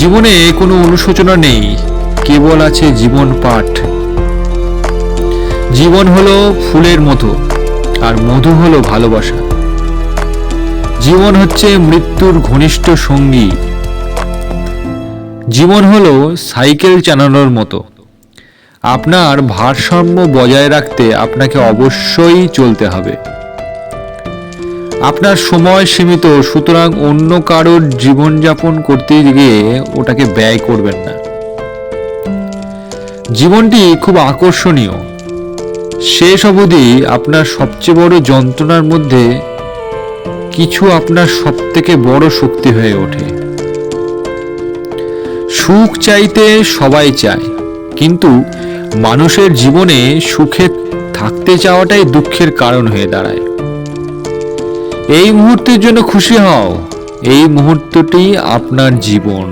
জীবনে কোনো অনুশোচনা নেই, কেবল আছে জীবন পাঠ। জীবন হলো ফুলের মতো, আর মধু হলো ভালোবাসা। জীবন হচ্ছে মৃত্যুর ঘনিষ্ঠ সঙ্গী। জীবন হলো সাইকেল চালানোর মতো। আপনার ভারসাম্য বজায় রাখতে আপনাকে অবশ্যই চলতে হবে। আপনার সময় সীমিত, সুতরাং অন্য কারোর জীবনযাপন করতে গিয়ে ওটাকে ব্যয় করবেন না। জীবনটি খুব আকর্ষণীয়। শেষ অবধি আপনার সবচেয়ে বড় যন্ত্রণার মধ্যে কিছু আপনার সবথেকে বড় শক্তি হয়ে ওঠে। সুখ চাইতে সবাই চায়, কিন্তু মানুষের জীবনে সুখে থাকতে চাওয়াটাই দুঃখের কারণ হয়ে দাঁড়ায়। এই মুহূর্তের জন্য খুশি হও, এই মুহূর্তটি আপনার জীবন।